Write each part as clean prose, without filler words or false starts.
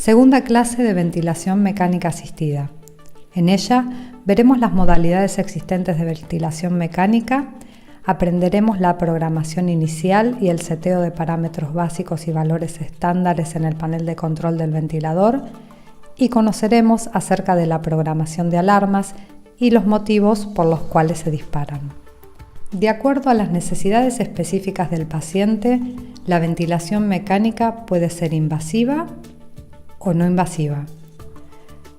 Segunda clase de ventilación mecánica asistida. En ella veremos las modalidades existentes de ventilación mecánica, aprenderemos la programación inicial y el seteo de parámetros básicos y valores estándares en el panel de control del ventilador y conoceremos acerca de la programación de alarmas y los motivos por los cuales se disparan. De acuerdo a las necesidades específicas del paciente, la ventilación mecánica puede ser invasiva o no invasiva.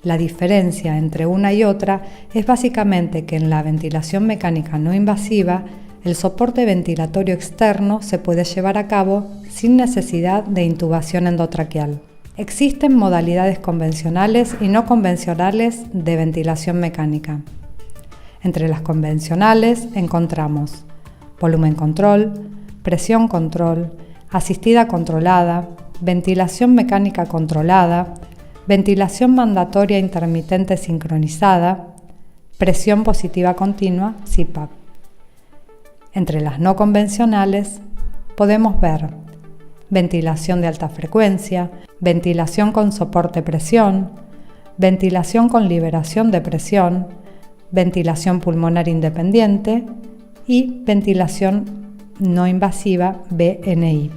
La diferencia entre una y otra es básicamente que en la ventilación mecánica no invasiva, el soporte ventilatorio externo se puede llevar a cabo sin necesidad de intubación endotraqueal. Existen modalidades convencionales y no convencionales de ventilación mecánica. Entre las convencionales encontramos volumen control, presión control, asistida controlada, ventilación mecánica controlada, ventilación mandatoria intermitente sincronizada, presión positiva continua, CPAP. Entre las no convencionales podemos ver ventilación de alta frecuencia, ventilación con soporte presión, ventilación con liberación de presión, ventilación pulmonar independiente y ventilación no invasiva, VNI.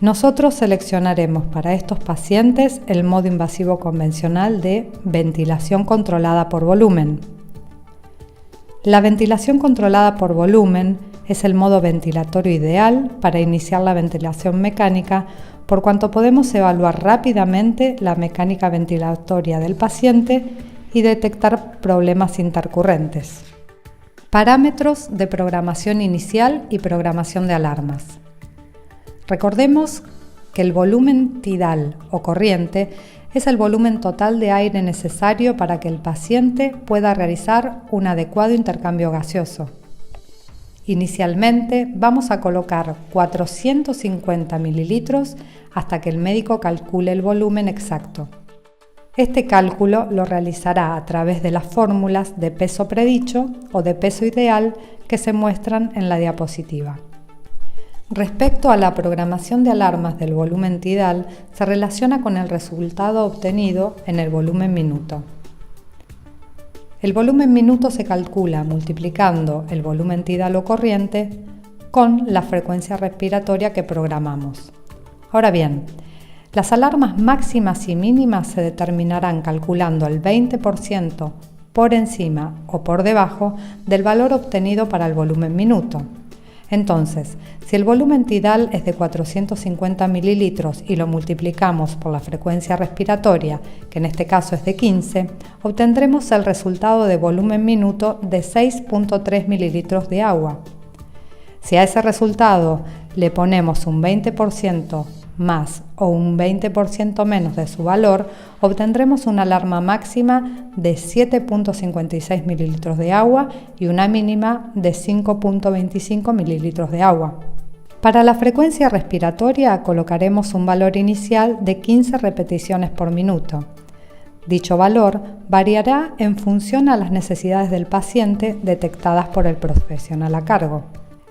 Nosotros seleccionaremos para estos pacientes el modo invasivo convencional de ventilación controlada por volumen. La ventilación controlada por volumen es el modo ventilatorio ideal para iniciar la ventilación mecánica por cuanto podemos evaluar rápidamente la mecánica ventilatoria del paciente y detectar problemas intercurrentes. Parámetros de programación inicial y programación de alarmas. Recordemos que el volumen tidal o corriente es el volumen total de aire necesario para que el paciente pueda realizar un adecuado intercambio gaseoso. Inicialmente vamos a colocar 450 mililitros hasta que el médico calcule el volumen exacto. Este cálculo lo realizará a través de las fórmulas de peso predicho o de peso ideal que se muestran en la diapositiva. Respecto a la programación de alarmas del volumen tidal, se relaciona con el resultado obtenido en el volumen minuto. El volumen minuto se calcula multiplicando el volumen tidal o corriente con la frecuencia respiratoria que programamos. Ahora bien, las alarmas máximas y mínimas se determinarán calculando el 20% por encima o por debajo del valor obtenido para el volumen minuto. Entonces, si el volumen tidal es de 450 mililitros y lo multiplicamos por la frecuencia respiratoria, que en este caso es de 15, obtendremos el resultado de volumen minuto de 6.3 mililitros de agua. Si a ese resultado le ponemos un 20% más o un 20% menos de su valor, obtendremos una alarma máxima de 7.56 mililitros de agua y una mínima de 5.25 mililitros de agua. Para la frecuencia respiratoria colocaremos un valor inicial de 15 repeticiones por minuto. Dicho valor variará en función a las necesidades del paciente detectadas por el profesional a cargo.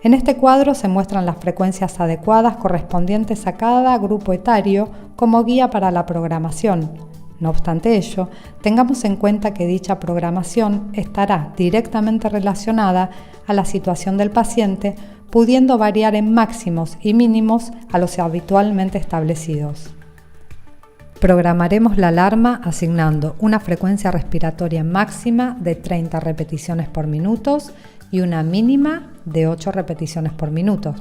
En este cuadro se muestran las frecuencias adecuadas correspondientes a cada grupo etario como guía para la programación. No obstante ello, tengamos en cuenta que dicha programación estará directamente relacionada a la situación del paciente, pudiendo variar en máximos y mínimos a los habitualmente establecidos. Programaremos la alarma asignando una frecuencia respiratoria máxima de 30 repeticiones por minuto y una mínima de 8 repeticiones por minuto.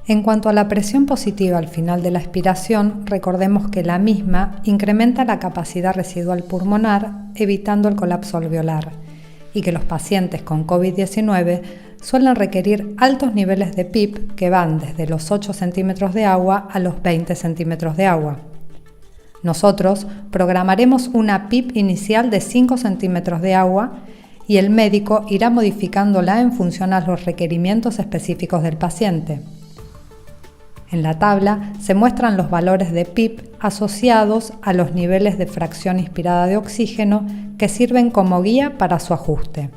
En cuanto a la presión positiva al final de la expiración, recordemos que la misma incrementa la capacidad residual pulmonar, evitando el colapso alveolar, y que los pacientes con COVID-19 suelen requerir altos niveles de PIP que van desde los 8 centímetros de agua a los 20 centímetros de agua. Nosotros programaremos una PIP inicial de 5 centímetros de agua y el médico irá modificándola en función a los requerimientos específicos del paciente. En la tabla se muestran los valores de PIP asociados a los niveles de fracción inspirada de oxígeno que sirven como guía para su ajuste.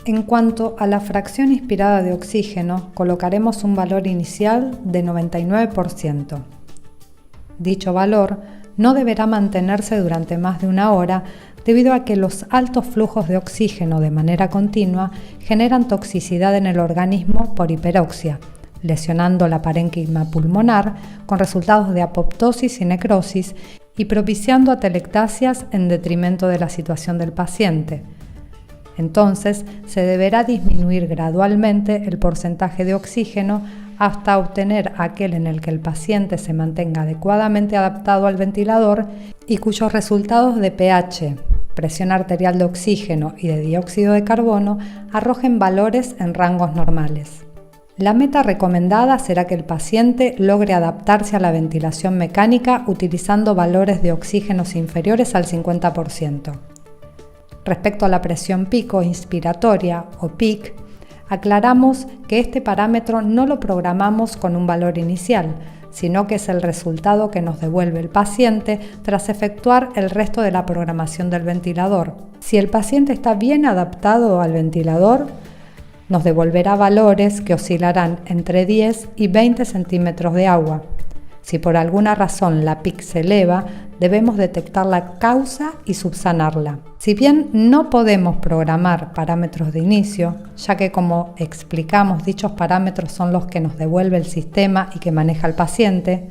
En cuanto a la fracción inspirada de oxígeno, colocaremos un valor inicial de 99%. Dicho valor no deberá mantenerse durante más de 1 hora debido a que los altos flujos de oxígeno de manera continua generan toxicidad en el organismo por hiperoxia, lesionando la parénquima pulmonar con resultados de apoptosis y necrosis y propiciando atelectasias en detrimento de la situación del paciente. Entonces, se deberá disminuir gradualmente el porcentaje de oxígeno hasta obtener aquel en el que el paciente se mantenga adecuadamente adaptado al ventilador y cuyos resultados de pH, presión arterial de oxígeno y de dióxido de carbono arrojen valores en rangos normales. La meta recomendada será que el paciente logre adaptarse a la ventilación mecánica utilizando valores de oxígenos inferiores al 50%. Respecto a la presión pico inspiratoria o PIC, aclaramos que este parámetro no lo programamos con un valor inicial, sino que es el resultado que nos devuelve el paciente tras efectuar el resto de la programación del ventilador. Si el paciente está bien adaptado al ventilador, nos devolverá valores que oscilarán entre 10 y 20 centímetros de agua. Si por alguna razón la PIC se eleva, debemos detectar la causa y subsanarla. Si bien no podemos programar parámetros de inicio, ya que como explicamos dichos parámetros son los que nos devuelve el sistema y que maneja el paciente,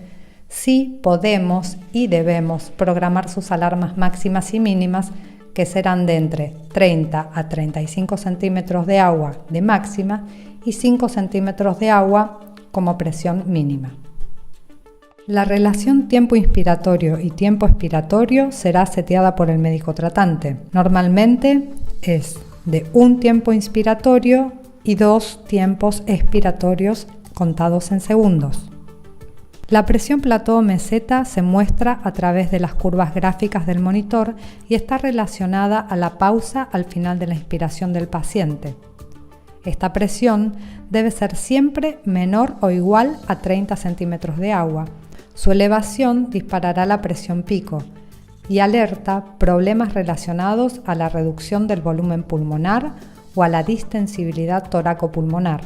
sí podemos y debemos programar sus alarmas máximas y mínimas, que serán de entre 30 a 35 centímetros de agua de máxima y 5 centímetros de agua como presión mínima. La relación tiempo inspiratorio y tiempo expiratorio será seteada por el médico tratante. Normalmente es de 1 tiempo inspiratorio y 2 tiempos expiratorios contados en segundos. La presión plató o meseta se muestra a través de las curvas gráficas del monitor y está relacionada a la pausa al final de la inspiración del paciente. Esta presión debe ser siempre menor o igual a 30 centímetros de agua. Su elevación disparará la presión pico y alerta problemas relacionados a la reducción del volumen pulmonar o a la distensibilidad toracopulmonar.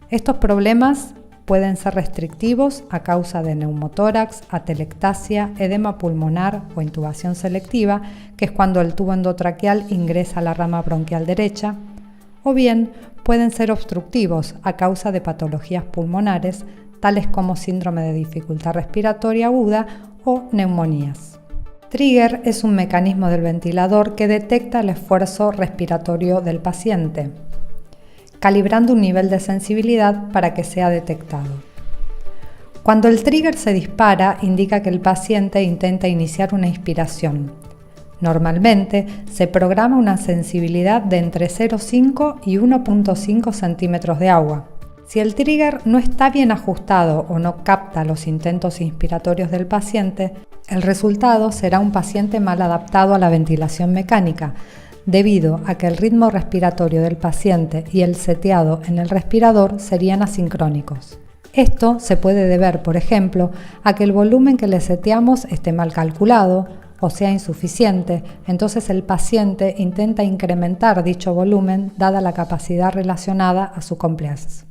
Estos problemas pueden ser restrictivos a causa de neumotórax, atelectasia, edema pulmonar o intubación selectiva, que es cuando el tubo endotraqueal ingresa a la rama bronquial derecha, o bien pueden ser obstructivos a causa de patologías pulmonares, tales como síndrome de dificultad respiratoria aguda o neumonías. Trigger es un mecanismo del ventilador que detecta el esfuerzo respiratorio del paciente, calibrando un nivel de sensibilidad para que sea detectado. Cuando el trigger se dispara, indica que el paciente intenta iniciar una inspiración. Normalmente se programa una sensibilidad de entre 0,5 y 1,5 centímetros de agua. Si el trigger no está bien ajustado o no capta los intentos inspiratorios del paciente, el resultado será un paciente mal adaptado a la ventilación mecánica, debido a que el ritmo respiratorio del paciente y el seteado en el respirador serían asincrónicos. Esto se puede deber, por ejemplo, a que el volumen que le seteamos esté mal calculado o sea insuficiente, entonces el paciente intenta incrementar dicho volumen dada la capacidad relacionada a su compliance.